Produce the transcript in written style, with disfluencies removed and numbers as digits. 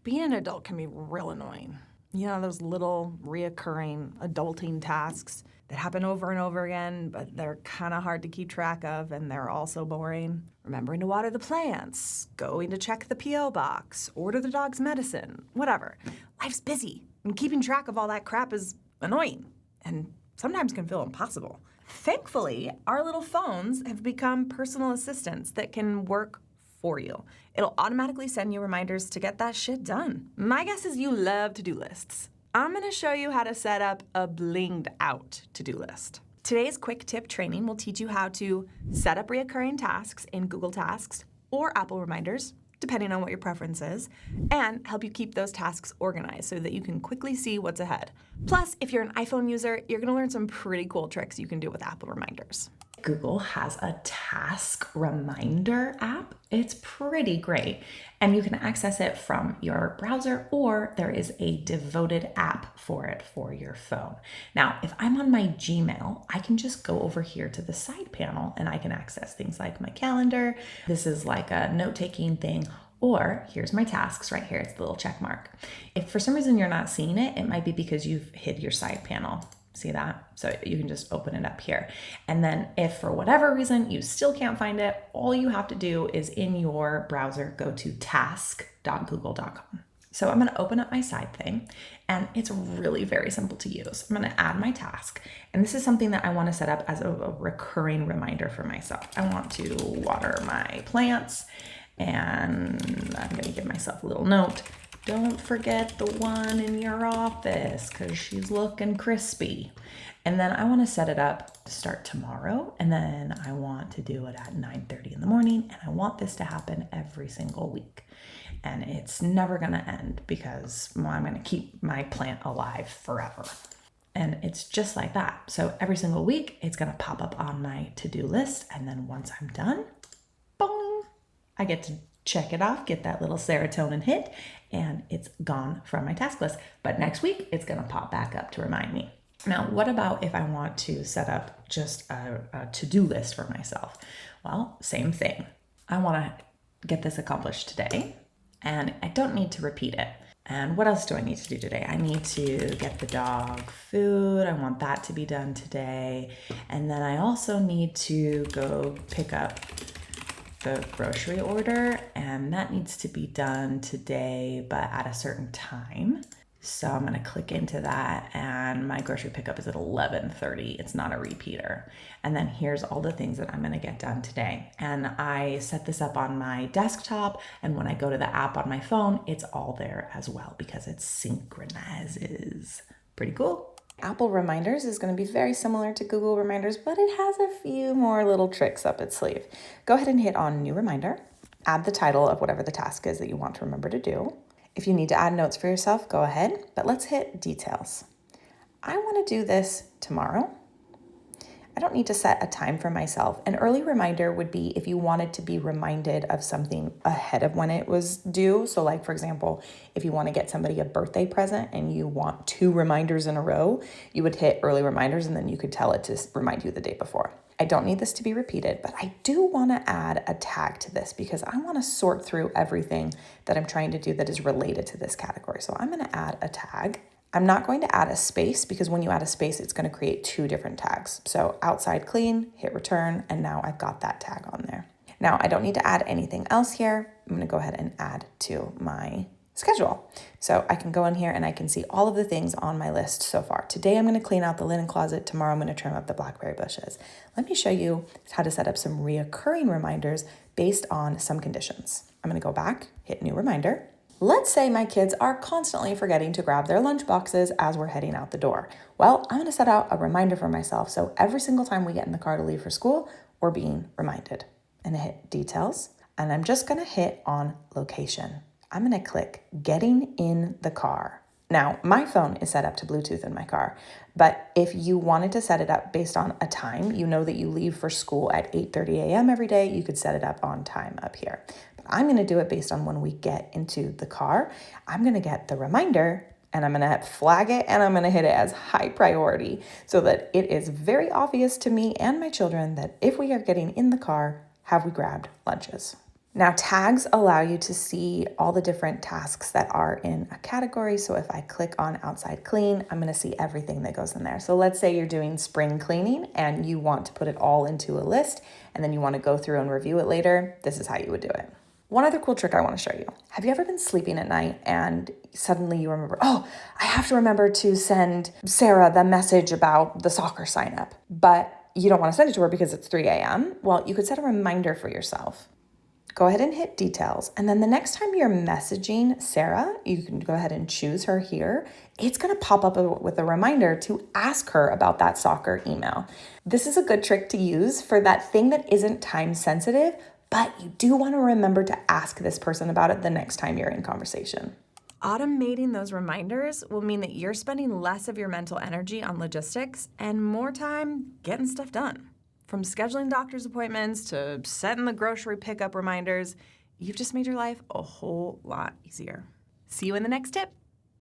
being an adult can be real annoying. You know, those little reoccurring adulting tasks that happen over and over again, but they're kind of hard to keep track of and they're also boring. Remembering to water the plants, going to check the P.O. box, order the dog's medicine, whatever. Life's busy, and keeping track of all that crap is annoying and sometimes can feel impossible. Thankfully, our little phones have become personal assistants that can work for you. It'll automatically send you reminders to get that shit done. My guess is you love to-do lists. I'm gonna show you how to set up a blinged out to-do list. Today's quick tip training will teach you how to set up recurring tasks in Google Tasks or Apple Reminders, depending on what your preference is, and help you keep those tasks organized so that you can quickly see what's ahead. Plus, if you're an iPhone user, you're gonna learn some pretty cool tricks you can do with Apple Reminders. Google has a task reminder app. It's pretty great, and you can access it from your browser, or there is a devoted app for it for your phone. Now, if I'm on my Gmail, I can just go over here to the side panel and I can access things like my calendar. This is like a note-taking thing. Or here's my tasks right here. It's the little check mark. If for some reason you're not seeing it, it might be because you've hid your side panel. See that? So you can just open it up here. And then if for whatever reason you still can't find it, all you have to do is in your browser, go to task.google.com. So I'm going to open up my side thing, and it's really very simple to use. I'm going to add my task, and this is something that I want to set up as a recurring reminder for myself. I want to water my plants, and I'm going to give myself a little note. Don't forget the one in your office because she's looking crispy. And then I want to set it up to start tomorrow. And then I want to do it at 9:30 in the morning. And I want this to happen every single week. And it's never going to end because I'm going to keep my plant alive forever. And it's just like that. So every single week, it's going to pop up on my to-do list. And then once I'm done, boom, I get to check it off, get that little serotonin hit, and it's gone from my task list. But next week, it's gonna pop back up to remind me. Now, what about if I want to set up just a to-do list for myself? Well, same thing. I wanna get this accomplished today, and I don't need to repeat it. And what else do I need to do today? I need to get the dog food. I want that to be done today. And then I also need to go pick up the grocery order, and that needs to be done today, but at a certain time. So I'm gonna click into that, and my grocery pickup is at 11:30. It's not a repeater. And then here's all the things that I'm gonna get done today. And I set this up on my desktop, and when I go to the app on my phone, it's all there as well because it synchronizes. Pretty cool. Apple Reminders is going to be very similar to Google Reminders, but it has a few more little tricks up its sleeve. Go ahead and hit on New Reminder. Add the title of whatever the task is that you want to remember to do. If you need to add notes for yourself, go ahead, but let's hit Details. I want to do this tomorrow. I don't need to set a time for myself. An early reminder would be if you wanted to be reminded of something ahead of when it was due. So like, for example, if you want to get somebody a birthday present and you want 2 reminders in a row, you would hit early reminders and then you could tell it to remind you the day before. I don't need this to be repeated, but I do want to add a tag to this because I want to sort through everything that I'm trying to do that is related to this category. So I'm going to add a tag. I'm not going to add a space because when you add a space, it's going to create 2 different tags. So outside clean, hit return, and now I've got that tag on there. Now I don't need to add anything else here. I'm going to go ahead and add to my schedule. So I can go in here and I can see all of the things on my list so far. Today I'm going to clean out the linen closet. Tomorrow I'm going to trim up the blackberry bushes. Let me show you how to set up some reoccurring reminders based on some conditions. I'm going to go back, hit new reminder. Let's say my kids are constantly forgetting to grab their lunch boxes as we're heading out the door. Well, I'm going to set out a reminder for myself. So every single time we get in the car to leave for school, we're being reminded. And I hit Details, and I'm just going to hit on Location. I'm going to click Getting in the Car. Now, my phone is set up to Bluetooth in my car, but if you wanted to set it up based on a time, you know that you leave for school at 8:30 a.m. every day, you could set it up on time up here. But I'm going to do it based on when we get into the car. I'm going to get the reminder, and I'm going to flag it, and I'm going to hit it as high priority so that it is very obvious to me and my children that if we are getting in the car, have we grabbed lunches? Now, tags allow you to see all the different tasks that are in a category. So if I click on outside clean, I'm going to see everything that goes in there. So let's say you're doing spring cleaning and you want to put it all into a list and then you want to go through and review it later. This is how you would do it. One other cool trick I want to show you. Have you ever been sleeping at night and suddenly you remember, oh, I have to remember to send Sarah the message about the soccer sign up, but you don't want to send it to her because it's 3 a.m.? Well, you could set a reminder for yourself. Go ahead and hit details. And then the next time you're messaging Sarah, you can go ahead and choose her here. It's going to pop up with a reminder to ask her about that soccer email. This is a good trick to use for that thing that isn't time sensitive, but you do want to remember to ask this person about it the next time you're in conversation. Automating those reminders will mean that you're spending less of your mental energy on logistics and more time getting stuff done. From scheduling doctor's appointments to setting the grocery pickup reminders, you've just made your life a whole lot easier. See you in the next tip.